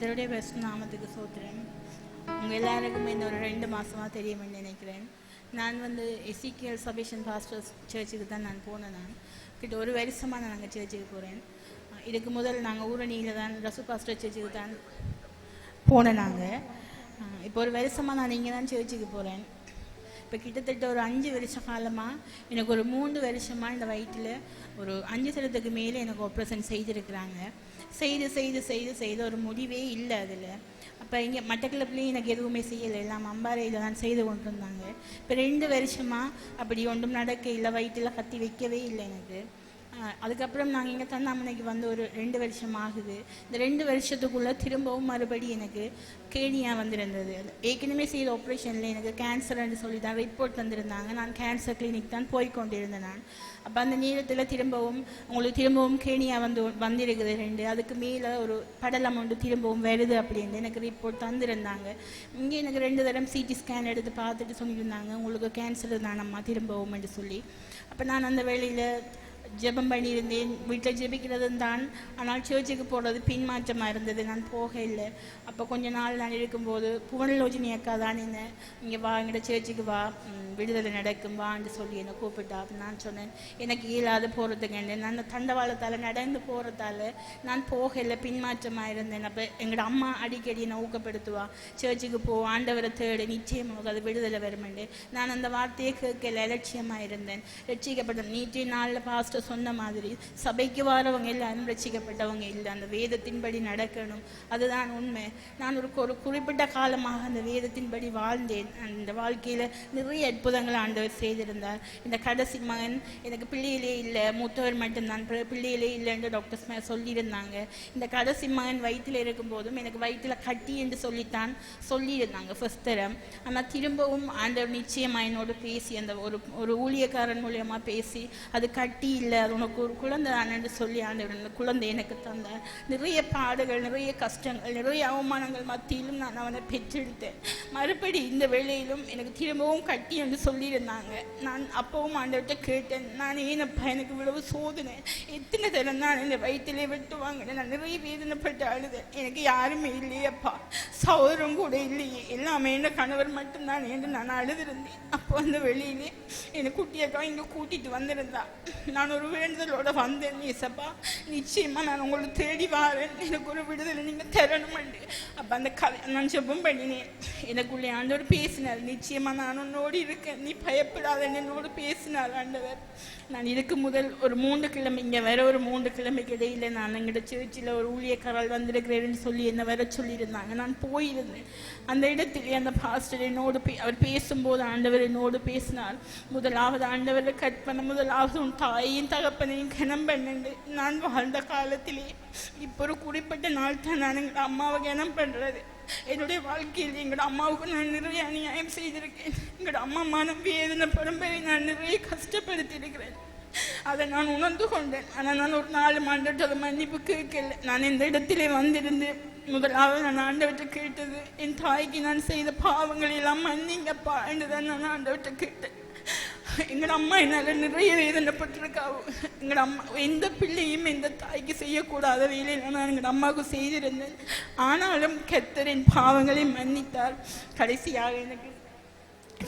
இதனுடைய பெஸ்ட் நாமத்துக்கு சோத்துறேன். உங்கள் எல்லாருக்குமே இந்த ஒரு 2 மாதமாக தெரியுமென்னு நினைக்கிறேன். நான் எசிக்கியல் சபேஷன் பாஸ்டர்ஸ் சர்ச்சுக்கு தான் நான் போனேன். நான் கிட்ட ஒரு வருஷமாக நான் அங்கே சர்ச்சுக்கு போகிறேன். இதுக்கு முதல் நாங்கள் ஊரணியில் தான் ரசு பாஸ்டர் சர்ச்சுக்கு தான் போனேன். நாங்கள் இப்போ ஒரு வருஷமாக நான் இங்கே தான் சர்ச்சுக்கு போகிறேன். இப்போ கிட்டத்தட்ட ஒரு 5 வருஷ காலமாக எனக்கு ஒரு 3 வருஷமாக இந்த வயிற்றில் ஒரு 5 சதத்துக்கு மேலே எனக்கு ஆப்ரேஷன் செய்திருக்கிறாங்க. செய்து ஒரு முடிவே இல்லை அதில். அப்போ இங்கே மட்டக்களப்புலேயும் எனக்கு எதுவுமே செய்யலை, எல்லாம் அம்பாறையில் தான் செய்து கொண்டு இருந்தாங்க. இப்போ 2 வருஷமாக அப்படி ஒன்றும் நடக்க இல்லை, வயிற்றில் கத்தி வைக்கவே இல்லை எனக்கு. அதுக்கப்புறம் நாங்கள் இங்கே தன்னாமனைக்கு ஒரு 2 வருஷம் ஆகுது. இந்த 2 வருஷத்துக்குள்ளே திரும்பவும் மறுபடி எனக்கு கேணியாக வந்திருந்தது. ஏற்கனவே செய்த ஆப்ரேஷனில் எனக்கு கேன்சர்ன்னு சொல்லி தான் ரிப்போர்ட் வந்திருந்தாங்க. நான் கேன்சர் கிளினிக் தான் போய்கொண்டிருந்தேன். நான் அப்போ அந்த நேரத்தில் திரும்பவும் கேணியாக வந்திருக்குது 2. அதுக்கு மேலே ஒரு படலம் ஒன்று திரும்பவும் வருது அப்படின்னு எனக்கு ரிப்போர்ட் தந்திருந்தாங்க. இங்கே எனக்கு 2 தரம் சிடி ஸ்கேன் எடுத்து பார்த்துட்டு சொல்லியிருந்தாங்க, உங்களுக்கு கேன்சர் தானம்மா திரும்பவும் என்று சொல்லி. அப்போ நான் அந்த வேளையில் ஜெபம் பண்ணியிருந்தேன். வீட்டில் ஜெபிக்கிறது தான், ஆனால் சர்ச்சுக்கு போகிறது பின்மாற்றமாக இருந்தது. நான் போக இல்லை. அப்போ கொஞ்ச நாள் நான் இருக்கும்போது புவனலோஜினி அக்கா தான் என்ன இங்கே வா, எங்கிட்ட சர்ச்சுக்கு வா, விடுதலை நடக்கும் வான்னு சொல்லி என்னை கூப்பிட்டா. அப்போ நான் சொன்னேன், எனக்கு இயலாது போகிறதுக்கு. நான் தண்டவாளத்தால் நடந்து போகிறதால நான் போக இல்லை, பின்மாற்றமாக இருந்தேன். அப்போ எங்களோட அம்மா அடிக்கடி என்னை ஊக்கப்படுத்துவா, சர்ச்சுக்கு போ, ஆண்டவரை தேடு, நிச்சயமாக அது விடுதலை வருமெண்டு. நான் அந்த வார்த்தையை கேட்கல, அலட்சியமாக இருந்தேன். ரட்சிக்கப்பட்டேன். நீட்டி நாளில் பாஸ்டர் சொன்ன மாதிரி சபைக்கு வரவங்க எல்லாரும் ரட்சிக்கப்பட்டவங்க இல்லை, அந்த வேதத்தின்படி நடக்கணும், அதுதான் உண்மை. நான் ஒரு குறிப்பிட்ட காலமாக அந்த வேதத்தின்படி வாழ்ந்தேன். அந்த வாழ்க்கையில் நிறைய அற்புதங்களை ஆண்டவர் செய்திருந்தார். இந்த கடைசி மகன் எனக்கு பிள்ளையிலே இல்லை, மூத்தவர் மட்டும்தான், பிள்ளையிலே இல்லைன்னு டாக்டர்ஸ் சொல்லியிருந்தாங்க. இந்த கடைசி மகன் வயிற்றில் இருக்கும்போதும் எனக்கு வயிற்றில் கட்டி என்று சொல்லியிருந்தாங்க ஃபர்ஸ்ட் தரம். ஆனால் திரும்பவும் ஆண்டவர் நிச்சயமாக என்னோடு பேசி, அந்த ஒரு ஊழியக்காரன் மூலியமாக பேசி, அது கட்டி இல்லை, அது உனக்கு ஒரு குழந்தை தானு சொல்லி ஆண்டவர் குழந்தை எனக்கு தந்தார். நிறைய பாடுகள், நிறைய கஷ்டங்கள், நிறைய அவமானங்கள் மத்தியிலும் நான் அவனை பெற்றெடுத்தேன். மறுபடி இந்த வேளையிலும் எனக்கு திரும்பவும் கட்டி என்று சொல்லியிருந்தாங்க. நான் அப்பவும் ஆண்டவர்கிட்ட கேட்டேன், நான் ஏனப்பா எனக்கு இவ்வளவு சோதனை, எத்தனை தரம் நான் இந்த வயிற்றிலே வெட்டுவாங்க, நான் நிறைய வேதனைப்பட்டு அழுதேன். எனக்கு யாருமே இல்லையப்பா, சௌரம் கூட இல்லையே, எல்லாமே என்ன கணவர் மட்டும்தான் என்று நான் அழுதிருந்தேன். அப்போ அந்த வெளியிலே என்னை குட்டியக்கா இங்கே கூட்டிகிட்டு வந்திருந்தா. நான் ஒரு வேண்டுதலோட வந்தேன், ஏசப்பா நிச்சயமா நான் உங்களை தேடி வாரேன், எனக்கு ஒரு விடுதலை நீங்கள் தரணும். அப்போ அந்த கதை நான் ஜெபம் பண்ணினேன். எனக்குள்ளே ஆண்டவர் பேசினார், நிச்சயமா நான் உன்னோடு இருக்கேன், நீ பயப்படாதன்னு என்னோடு பேசினார் ஆண்டவர். நான் இதுக்கு முதல் ஒரு 3 கிழமை இங்கே வர, ஒரு 3 கிழமைக்கு இடையில் நான் எங்கிட்ட சர்ச்சில் ஒரு ஊழியக்காரல் வந்திருக்கிறேன்னு சொல்லி என்னை வர சொல்லியிருந்தாங்க. நான் போயிருந்தேன். அந்த இடத்திலே அந்த பாஸ்டர் என்னோடு அவர் பேசும்போது ஆண்டவர் என்னோடு பேசினார். முதலாவது ஆண்டவரை கற்பனை, முதலாவது உன் தாயையும் தகப்பனையும் கனம் பண்ணு. நான் வாழ்ந்த காலத்திலே இப்போ ஒரு குறிப்பிட்ட நாள் தான் நான் எங்கள் அம்மாவை கனம் பண்ணுறது. என்னுடைய வாழ்க்கையில் எங்களோட அம்மாவுக்கு நான் நிறைய அநியாயம் செய்திருக்கேன். எங்களோட அம்மா மனம் வேதனை பரம்பரை நான் நிறைய கஷ்டப்படுத்தியிருக்கிறேன். அதை நான் உணர்ந்து கொண்டேன். ஆனால் நான் ஒரு 4 ஆண்டவற்றை மன்னிப்பு கேட்கல. நான் இந்த இடத்திலே வந்திருந்து முதலாவது நான் ஆண்டவற்றை கேட்டது, என் தாய்க்கு நான் செய்த பாவங்கள் எல்லாம் மன்னிங்கப்பா என்று தான் நான் ஆண்டவற்றை கேட்டேன். எங்களோட அம்மா என்னால் நிறைய வேதனைப்பட்டிருக்காவோ. எங்களோட அம்மா எந்த பிள்ளையும் எந்த தாய்க்கு செய்யக்கூடாத வேலையில் நான் எங்களோட அம்மாவுக்கு செய்திருந்தேன். ஆனாலும் கர்த்தரின் பாவங்களை மன்னித்தார். கடைசியாக எனக்கு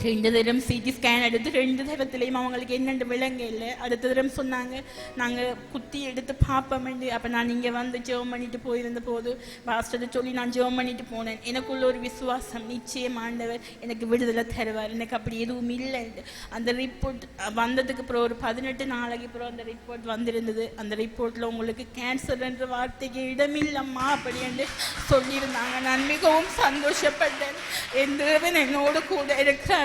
2 தரம் சிடி ஸ்கேன் எடுத்து 2 தரத்துலேயும் அவங்களுக்கு என்னென்று விளங்க இல்லை. அடுத்த தரம் சொன்னாங்க, நாங்கள் குத்தி எடுத்து பார்ப்போம்ண்டு. அப்போ நான் இங்கே ஜெபம் பண்ணிட்டு போயிருந்த போது பாஸ்டரை சொல்லி நான் ஜெபம் பண்ணிட்டு போனேன். எனக்குள்ள ஒரு விசுவாசம், நிச்சயம் ஆண்டவர் எனக்கு விடுதலை தருவார், எனக்கு அப்படி எதுவும் இல்லை. அந்த ரிப்போர்ட் வந்ததுக்கு அப்புறம் ஒரு 18 நாளைக்கு அப்புறம் அந்த ரிப்போர்ட் வந்திருந்தது. அந்த ரிப்போர்ட்டில் உங்களுக்கு கேன்சர் என்ற வார்த்தைக்கு இடமில்லம்மா அப்படி என்று சொல்லியிருந்தாங்க. நான் மிகவும் சந்தோஷப்பட்டேன். என் தேவன் என்னோடு கூட இருக்கிறார்,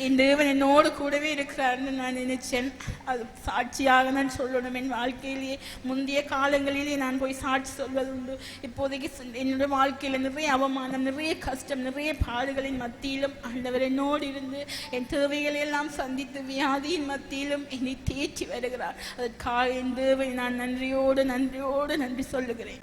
என் தேவன் என்னோடு கூடவே இருக்கிறார்னு நான் நினைச்சேன். அது சாட்சியாக நான் சொல்லணும். என் வாழ்க்கையிலேயே முந்தைய காலங்களிலே நான் போய் சாட்சி சொல்வது உண்டு. இப்போதைக்கு என்னுடைய வாழ்க்கையில் நிறைய அவமானம், நிறைய கஷ்டம், நிறைய பாடுகளின் மத்தியிலும் ஆண்டவர் என்னோடு இருந்து என் தேவைகளை எல்லாம் சந்தித்து வியாதியின் மத்தியிலும் என்னை தேற்றி வருகிறார். அதற்காக என் தேவனை நான் நன்றி சொல்லுகிறேன்.